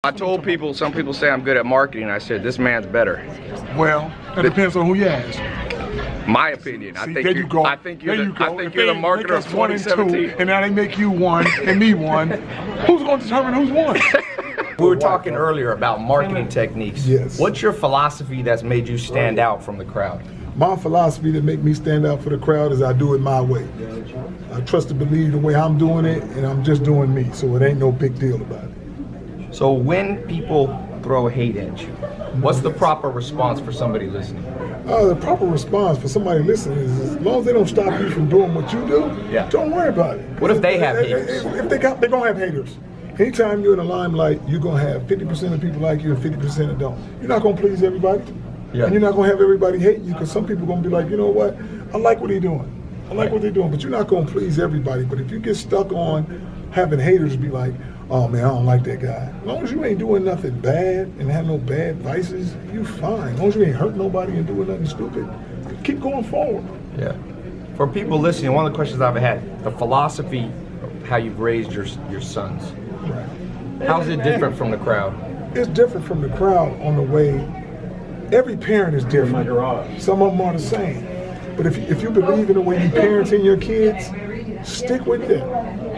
I told people, some people say I'm good at marketing. I said, this man's better. Well, that depends on who you ask. My opinion. See, there you go. I think you're the marketer of 1 and 2017. 2, and now they make you one and me one. Who's going to determine who's one? We were talking earlier about marketing techniques. Yes. What's your philosophy that's made you stand out from the crowd? My philosophy that make me stand out for the crowd is I do it my way. I trust and believe the way I'm doing it, and I'm just doing me, so it ain't no big deal about it. So when people throw hate at you, what's the proper response for somebody listening? The proper response for somebody listening is, as long as they don't stop you from doing what you do, don't worry about it. What if they have haters? If they're going to have haters. Anytime you're in the limelight, you're going to have 50% of people like you and 50% that don't. You're not going to please everybody. Yeah. And you're not going to have everybody hate you, because some people are going to be like, you know what, I like what they're doing. I like what they're doing, but you're not going to please everybody. But if you get stuck on having haters be like, oh man, I don't like that guy. As long as you ain't doing nothing bad and have no bad vices, you fine. As long as you ain't hurt nobody and doing nothing stupid, keep going forward. Yeah. For people listening, one of the questions I've had, the philosophy of how you've raised your sons. Right. How's it different from the crowd? It's different from the crowd on the way. Every parent is different. Some of them are the same. But if you believe in the way you parenting your kids, stick with it.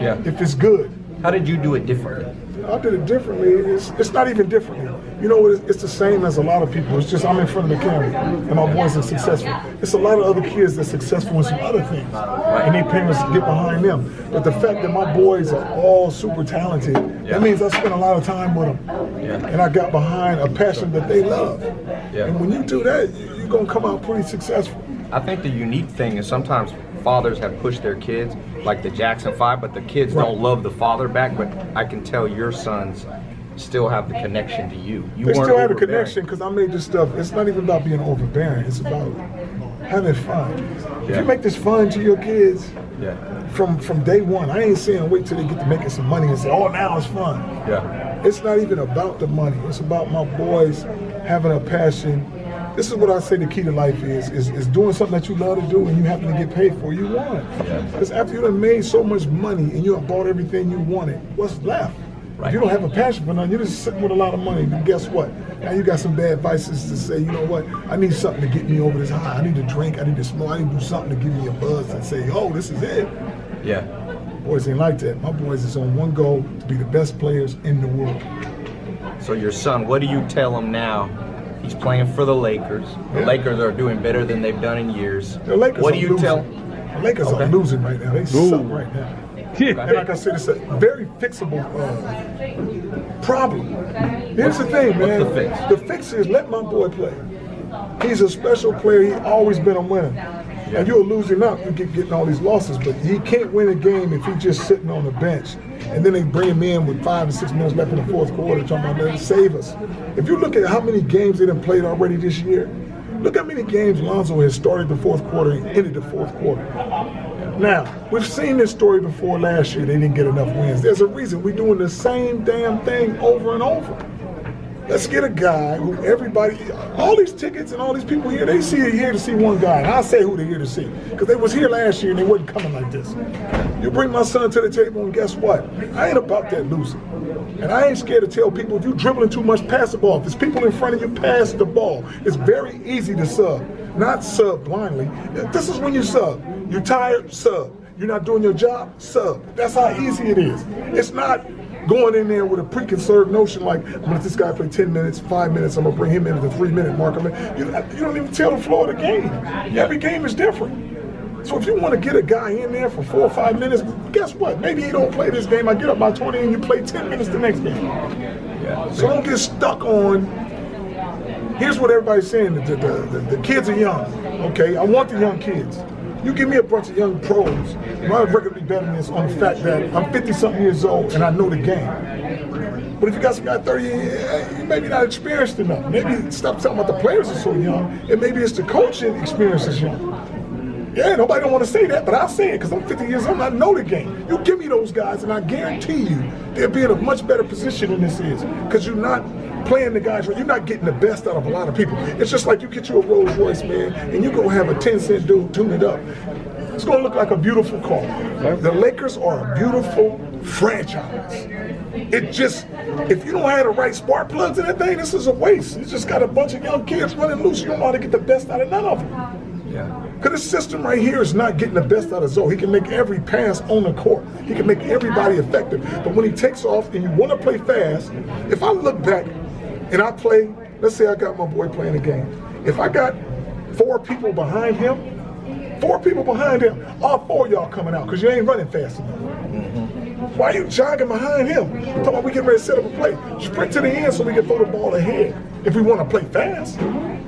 Yeah. If it's good. How did you do it differently? I did it differently. It's not even differently. You know, it's the same as a lot of people. It's just I'm in front of the camera and my boys are successful. It's a lot of other kids that's successful in some other things, and their parents get behind them. But the fact that my boys are all super talented, that means I spent a lot of time with them, and I got behind a passion that they love. And when you do that, you're gonna come out pretty successful. I think the unique thing is sometimes fathers have pushed their kids, like the Jackson 5, but the kids don't love the father back. But I can tell your sons still have the connection to you. They still have a connection, because I made this stuff. It's not even about being overbearing. It's about having fun. If you make this fun to your kids from day one, I ain't saying wait till they get to making some money and say, oh, now it's fun. It's not even about the money. It's about my boys having a passion. This is what I say the key to life is doing something that you love to do and you happen to get paid for. You won. Because after you done made so much money and you have bought everything you wanted, what's left? If you don't have a passion for nothing, you're just sitting with a lot of money. And guess what? Now you got some bad vices to say, you know what? I need something to get me over this high. I need to drink. I need to smoke. I need to do something to give me a buzz and say, oh, this is it. Boys ain't like that. My boys is on one goal, to be the best players in the world. So your son, what do you tell him now? He's playing for the Lakers. The Lakers are doing better than they've done in years. The Lakers what do you tell? The Lakers are losing right now. They suck right now. And like I said, it's a very fixable problem. Here's the thing, man. What's the fix? The fix is let my boy play. He's a special player. He's always been a winner. And you'll lose him out. You get getting all these losses, but he can't win a game if he's just sitting on the bench. And then they bring him in with 5 or 6 minutes left in the fourth quarter, talking about let's save us. If you look at how many games they done played already this year, look how many games Lonzo has started the fourth quarter and ended the fourth quarter. Now, we've seen this story before last year. They didn't get enough wins. There's a reason. We're doing the same damn thing over and over. Let's get a guy who everybody, all these tickets and all these people here, they here to see one guy. And I'll say who they're here to see, because they was here last year and they wasn't coming like this. You bring my son to the table and guess what? I ain't about that losing. And I ain't scared to tell people, if you're dribbling too much, pass the ball. If there's people in front of you, pass the ball. It's very easy to sub, not sub blindly. This is when you sub. You're tired, sub. You're not doing your job, sub. That's how easy it is. It's not going in there with a preconceived notion like, I'm gonna let this guy play 10 minutes, 5 minutes, I'm gonna bring him in at the 3-minute mark. You don't even tell the flow of the game. Every game is different. So if you want to get a guy in there for 4 or 5 minutes, guess what? Maybe he don't play this game, I get up by 20 and you play 10 minutes the next game. So don't get stuck on, here's what everybody's saying, the kids are young. Okay, I want the young kids. You give me a bunch of young pros, my record be better than this on the fact that I'm 50-something years old and I know the game. But if you got some guy 30, you maybe not experienced enough. Maybe stop talking about the players are so young, and maybe it's the coaching experience is young. Yeah, nobody don't want to say that, but I'll say it because I'm 50 years old and I know the game. You give me those guys and I guarantee you they'll be in a much better position than this is, because you're not playing the guys, you're not getting the best out of a lot of people. It's just like you get you a Rolls Royce, man, and you go have a 10-cent dude tune it up. It's gonna look like a beautiful car. The Lakers are a beautiful franchise. it just, if you don't have the right spark plugs in that thing, this is a waste. You just got a bunch of young kids running loose. You don't know how to get the best out of none of them. Yeah. Because this system right here is not getting the best out of Zoe. He can make every pass on the court. He can make everybody effective. But when he takes off and you want to play fast, if I look back and I play, let's say I got my boy playing a game. If I got 4 people behind him, all 4 of y'all coming out because you ain't running fast enough. Why are you jogging behind him? Talking about we get ready to set up a play. Sprint to the end so we can throw the ball ahead. If we want to play fast,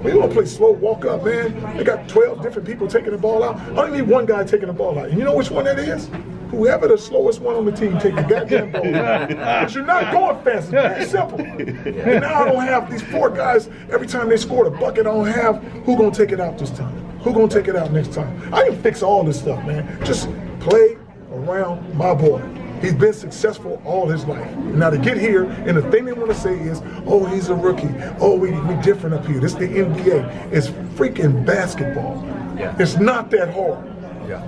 we want to play slow, walk up, man. They got 12 different people taking the ball out. I only need one guy taking the ball out. And you know which one that is? Whoever the slowest one on the team take the goddamn ball out. But you're not going fast. It's very simple. And now I don't have these 4 guys. Every time they score a bucket, I don't have who gonna take it out this time. Who gonna take it out next time? I can fix all this stuff, man. Just play around my boy. He's been successful all his life. Now to get here, and the thing they want to say is, oh, he's a rookie. Oh, we different up here. This is the NBA. It's freaking basketball. Yeah. It's not that hard. Yeah.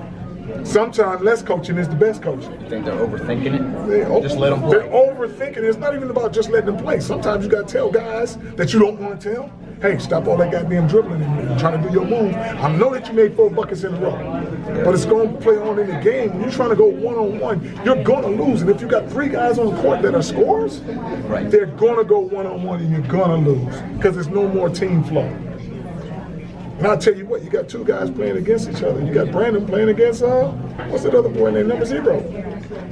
Sometimes less coaching is the best coaching. You think they're overthinking it? Just let them play. They're overthinking it. It's not even about just letting them play. Sometimes you got to tell guys that you don't want to tell, hey, stop all that goddamn dribbling and trying to do your move. I know that you made 4 buckets in a row, but it's going to play on in the game. When you're trying to go one-on-one, you're going to lose. And if you got 3 guys on the court that are scorers, they're going to go one-on-one and you're going to lose because there's no more team flow. And I'll tell you what, you got 2 guys playing against each other. You got Brandon playing against, what's that other boy named number 0?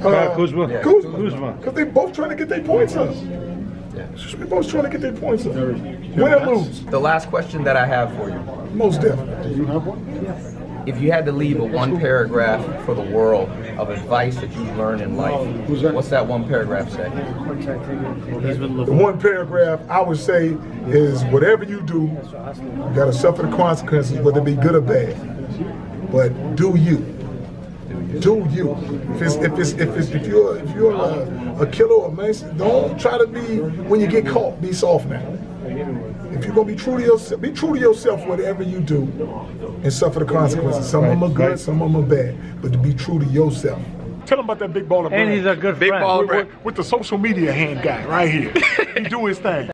Kuzma. Kuzma. Because they both trying to get their points up. Yeah. We're both trying to get their points up. Win or lose. The last question that I have for you. Most definitely. Do you have one? If you had to leave a 1 paragraph for the world of advice that you've learned in life, what's that 1 paragraph say? The 1 paragraph I would say is whatever you do, you got to suffer the consequences, whether it be good or bad. But do you. Do you. If you're a killer or a mason, don't try to be, when you get caught, be soft now. If you're gonna be true to yourself whatever you do and suffer the consequences. Some of them are good, some of them are bad. But to be true to yourself. Tell him about that big baller And he's a good friend. With the social media hand guy right here. He do his thing.